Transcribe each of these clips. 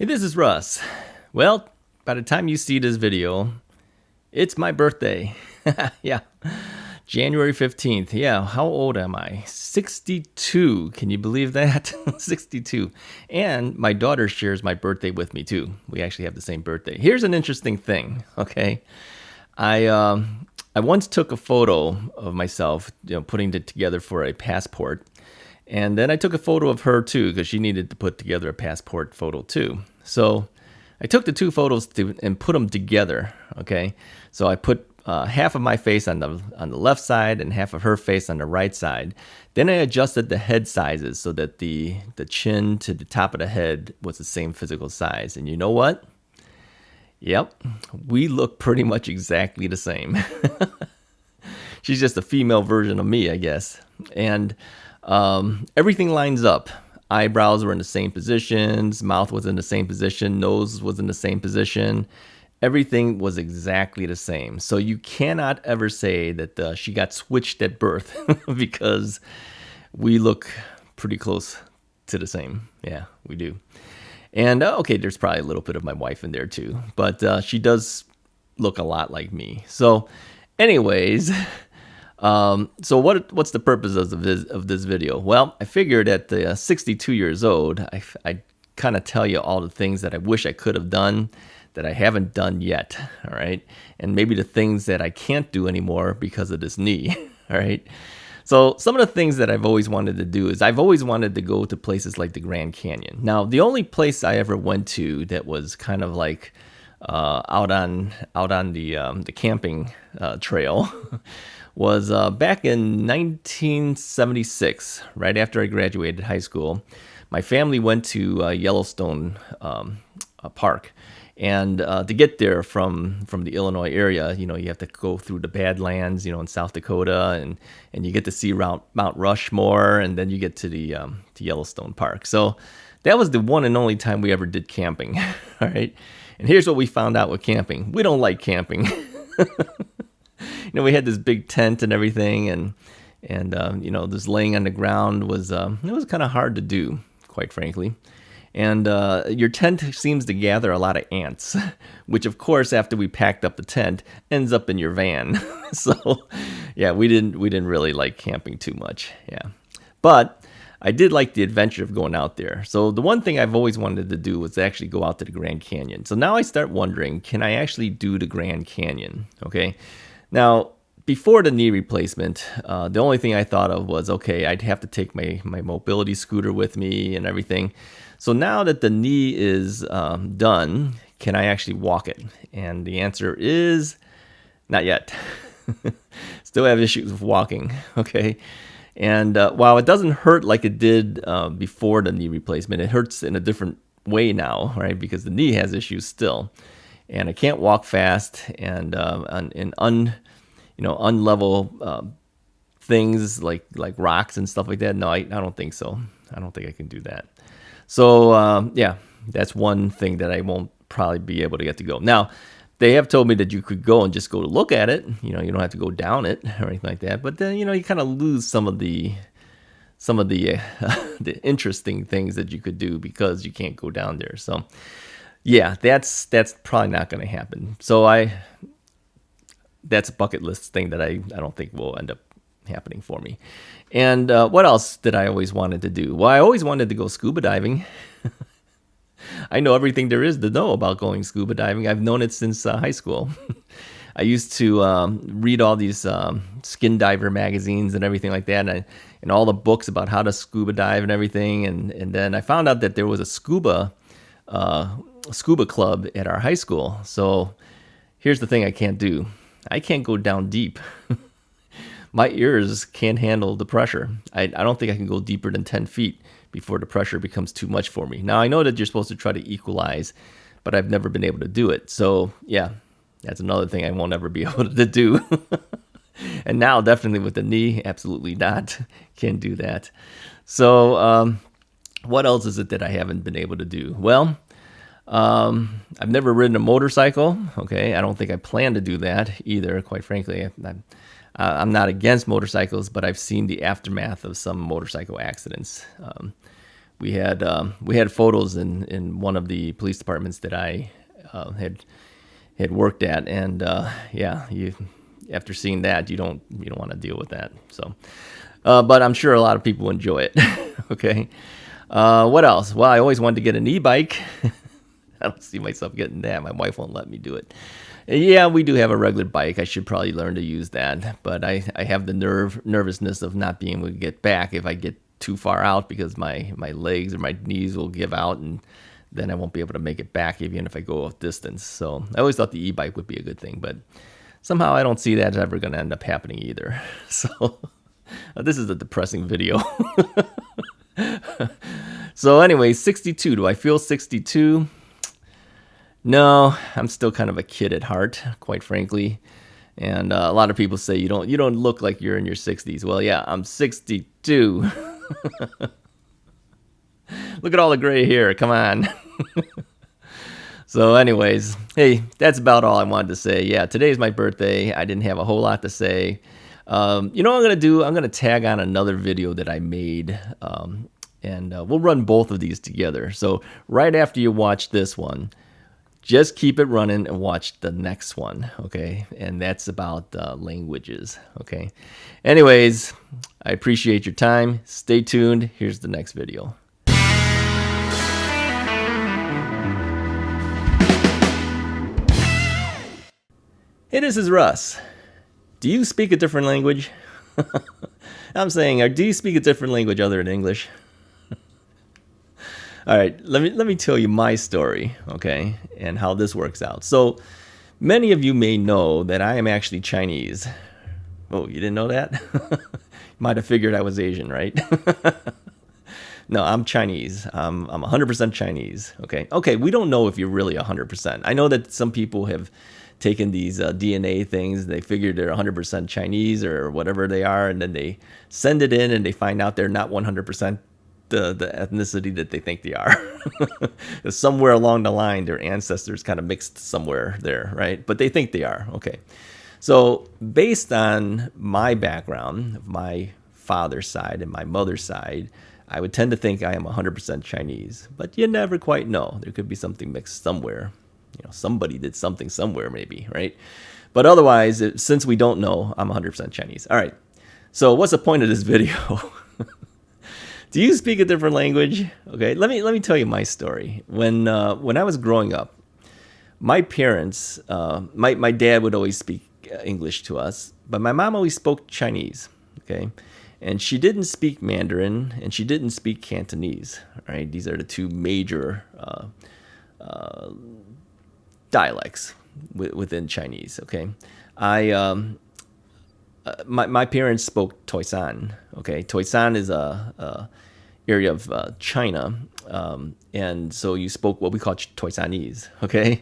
this is Russ. Well, by the time you see this video, it's my birthday. Yeah, January 15th. Yeah, how old am I? 62. Can you believe that? 62. And my daughter shares my birthday with me too. We actually have the same birthday. Here's an interesting thing, okay? I once took a photo of myself, putting it together for a passport. And then I took a photo of her too, because she needed to put together a passport photo too. So I took the two photos and put them together. Okay, so I put half of my face on the left side and half of her face on the right side. Then I adjusted the head sizes so that the chin to the top of the head was the same physical size. And you know what? Yep, we look pretty much exactly the same. She's just a female version of me, I guess. And everything lines up. Eyebrows were in the same positions, mouth was in the same position, nose was in the same position. Everything was exactly the same. So you cannot ever say that she got switched at birth because we look pretty close to the same. Yeah, we do. And okay, there's probably a little bit of my wife in there too, but she does look a lot like me. So anyways, so what's the purpose of this video? Well, I figured at 62 years old, I kind of tell you all the things that I wish I could have done that I haven't done yet, all right? And maybe the things that I can't do anymore because of this knee, all right? So some of the things that I've always wanted to do is I've always wanted to go to places like the Grand Canyon. Now, the only place I ever went to that was kind of like out on the camping trail was back in 1976, right after I graduated high school. My family went to Yellowstone Park. And to get there from the Illinois area, you have to go through the Badlands, in South Dakota, and you get to see Mount Rushmore, and then you get to the to Yellowstone Park. So that was the one and only time we ever did camping, all right? And here's what we found out with camping. We don't like camping. We had this big tent and everything, and this laying on the ground was it was kind of hard to do, quite frankly. And your tent seems to gather a lot of ants, which of course, after we packed up the tent, ends up in your van. So, yeah, we didn't really like camping too much. Yeah, but I did like the adventure of going out there. So the one thing I've always wanted to do was actually go out to the Grand Canyon. So now I start wondering, can I actually do the Grand Canyon? Okay, now before the knee replacement, the only thing I thought of was, okay, I'd have to take my mobility scooter with me and everything. So now that the knee is done, can I actually walk it? And the answer is not yet. Still have issues with walking, okay? And while it doesn't hurt like it did before the knee replacement, it hurts in a different way now, right? Because the knee has issues still. And I can't walk fast, and unlevel things like rocks and stuff like that. No, I don't think so. I don't think I can do that. So, yeah, that's one thing that I won't probably be able to get to go. Now, they have told me that you could go and just go to look at it. You don't have to go down it or anything like that. But then, you kind of lose some of the the interesting things that you could do because you can't go down there. So, yeah, that's probably not going to happen. So that's a bucket list thing that I don't think will end up happening for me. And what else did I always wanted to do? Well, I always wanted to go scuba diving. I know everything there is to know about going scuba diving. I've known it since high school. I used to read all these skin diver magazines and everything like that, and all the books about how to scuba dive and everything. And then I found out that there was a scuba club at our high school. So here's the thing I can't do. I can't go down deep. My ears can't handle the pressure. I don't think I can go deeper than 10 feet before the pressure becomes too much for me. Now, I know that you're supposed to try to equalize, but I've never been able to do it. So, yeah, that's another thing I won't ever be able to do. And now, definitely with the knee, absolutely not. Can't do that. So, what else is it that I haven't been able to do? Well, I've never ridden a motorcycle. Okay, I don't think I plan to do that either, quite frankly. I'm not against motorcycles, but I've seen the aftermath of some motorcycle accidents, we had photos in one of the police departments that I had worked at, and yeah, you after seeing that, you don't want to deal with that. So, but I'm sure a lot of people enjoy it. Okay, what else? Well, I always wanted to get an e-bike. I don't see myself getting that. My wife won't let me do it. Yeah, we do have a regular bike. I should probably learn to use that, but I have the nervousness of not being able to get back if I get too far out, because my legs or my knees will give out, and then I won't be able to make it back even if I go off distance. So I always thought the e-bike would be a good thing, but somehow I don't see that ever going to end up happening either. So this is a depressing video. So anyway, 62. Do I feel 62? No, I'm still kind of a kid at heart, quite frankly. And a lot of people say you don't look like you're in your 60s. Well, yeah, I'm 62. Look at all the gray hair. Come on. So anyways, hey, that's about all I wanted to say. Yeah, today's my birthday. I didn't have a whole lot to say. You know what I'm going to do? I'm going to tag on another video that I made. And we'll run both of these together. So right after you watch this one, just keep it running and watch the next one, okay? And that's about languages, okay? Anyways, I appreciate your time. Stay tuned. Here's the next video. Hey, this is Russ. Do you speak a different language? I'm saying, do you speak a different language other than English? All right, let me tell you my story, okay, and how this works out. So many of you may know that I am actually Chinese. Oh, you didn't know that? Might have figured I was Asian, right? No, I'm Chinese. I'm 100% Chinese, okay? Okay, we don't know if you're really 100%. I know that some people have taken these DNA things. They figure they're 100% Chinese or whatever they are, and then they send it in and they find out they're not 100% the ethnicity that they think they are. Somewhere along the line, their ancestors kind of mixed somewhere there, right? But they think they are, okay. So based on my background, my father's side and my mother's side, I would tend to think I am 100% Chinese, but you never quite know. There could be something mixed somewhere. You know, somebody did something somewhere maybe, right? But otherwise, since we don't know, I'm 100% Chinese. All right, so what's the point of this video? Do you speak a different language? Okay, let me tell you my story. When I was growing up, my parents, my dad would always speak English to us, but my mom always spoke Chinese. Okay, and she didn't speak Mandarin and she didn't speak Cantonese. Right, these are the two major dialects within Chinese. Okay, my parents spoke Toisan. Okay, Toisan is a area of China, and so you spoke what we call Toisanese. Okay,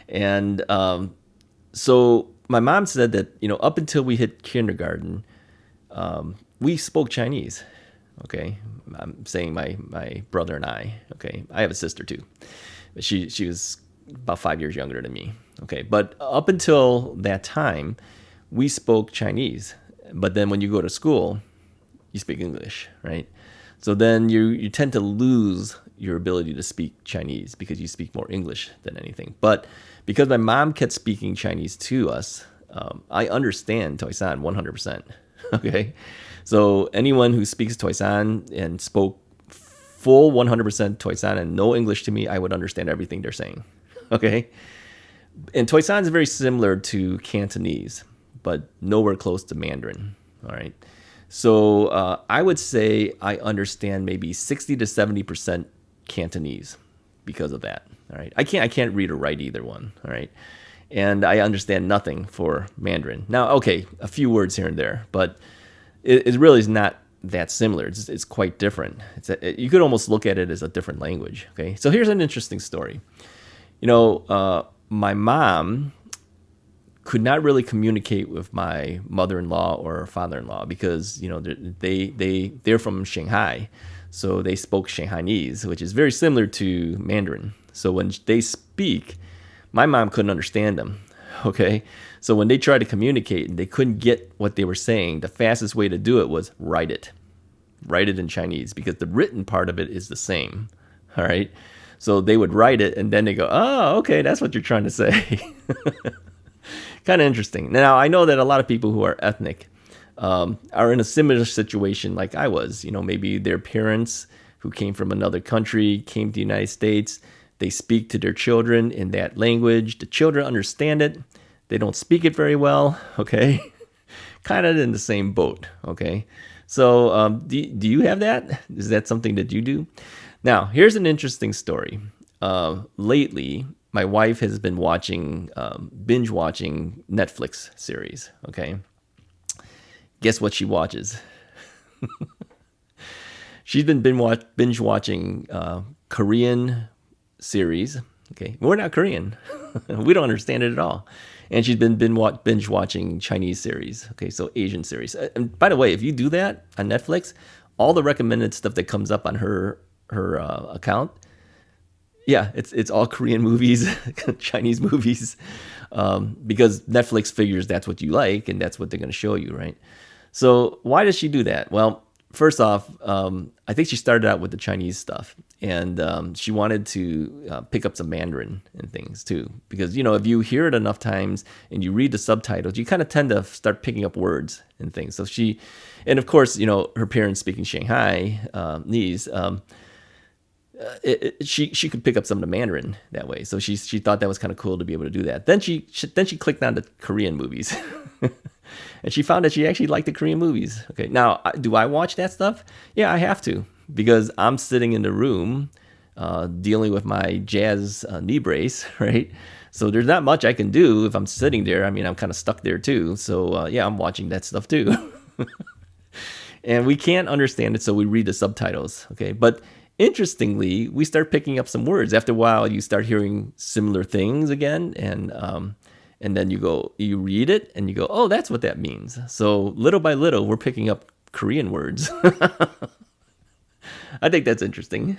and so my mom said that up until we hit kindergarten, we spoke Chinese. Okay, I'm saying my brother and I. Okay, I have a sister too, but she was about 5 years younger than me. Okay, but up until that time, we spoke Chinese. But then when you go to school, you speak English, right? So then you tend to lose your ability to speak Chinese because you speak more English than anything. But because my mom kept speaking Chinese to us, I understand Toisan 100%. Okay, so anyone who speaks Toisan and spoke full 100% Toisan and no English to me, I would understand everything they're saying. Okay, and Toisan is very similar to Cantonese, but nowhere close to Mandarin. All right, so I would say I understand maybe 60 to 70% Cantonese because of that. All right, I can't read or write either one. All right, and I understand nothing for Mandarin. Now, okay, a few words here and there, but it really is not that similar. It's quite different. You could almost look at it as a different language. Okay, so here's an interesting story. My mom could not really communicate with my mother-in-law or father-in-law because they're from Shanghai, so they spoke Shanghainese, which is very similar to Mandarin. So when they speak, my mom couldn't understand them. Okay, so when they tried to communicate and they couldn't get what they were saying, the fastest way to do it was write it. write it in Chinese because the written part of it is the same. All right. So they would write it and then they go, oh, okay, that's what you're trying to say. Kind of interesting. Now, I know that a lot of people who are ethnic are in a similar situation like I was. You know, maybe their parents who came from another country came to the United States. They speak to their children in that language. The children understand it. They don't speak it very well, okay? Kind of in the same boat, okay? So do you have that? Is that something that you do? Now, here's an interesting story. Lately, my wife has been binge watching Netflix series, okay? Guess what she watches? She's been binge watching Korean series, okay? We're not Korean. We don't understand it at all. And she's been binge watching Chinese series, okay? So Asian series. And by the way, if you do that on Netflix, all the recommended stuff that comes up on her account, yeah, it's all Korean movies, Chinese movies, because Netflix figures that's what you like and that's what they're going to show you, right? So why does she do that? Well, first off, I think she started out with the Chinese stuff, and she wanted to pick up some Mandarin and things too, because you know if you hear it enough times and you read the subtitles, you kind of tend to start picking up words and things. So and of course, you know her parents speaking Shanghainese. She could pick up some of the Mandarin that way. So she thought that was kind of cool to be able to do that. Then she clicked on the Korean movies. And she found that she actually liked the Korean movies. Okay, now, do I watch that stuff? Yeah, I have to, because I'm sitting in the room dealing with my jazz knee brace, right? So there's not much I can do if I'm sitting there. I mean, I'm kind of stuck there too. So yeah, I'm watching that stuff too. And we can't understand it, so we read the subtitles, okay? But interestingly, we start picking up some words. After a while, you start hearing similar things again, and then you read it, and you go, oh, that's what that means. So little by little, we're picking up Korean words. I think that's interesting.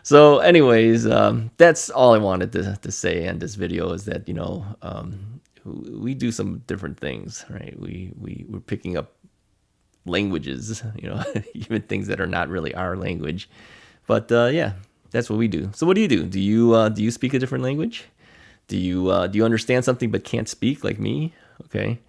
So anyways, that's all I wanted to say in this video is that, you know, we do some different things, right? We're picking up languages, you know, even things that are not really our language. But yeah, that's what we do. So what do? Do you speak a different language? Do you understand something but can't speak like me? Okay.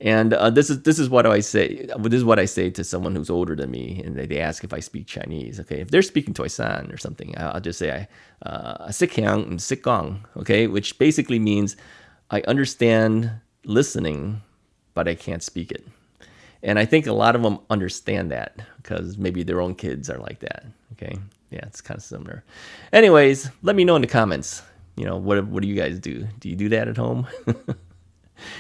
And this is what I say. This is what I say to someone who's older than me, and they ask if I speak Chinese. Okay, if they're speaking Toisan or something, I'll just say "sikyang and sikong." Okay, which basically means I understand listening, but I can't speak it. And I think a lot of them understand that because maybe their own kids are like that. Okay, yeah, it's kind of similar. Anyways, let me know in the comments. You know, what do you guys do? Do you do that at home?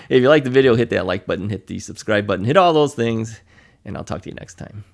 If you like the video, hit that like button, hit the subscribe button, hit all those things, and I'll talk to you next time.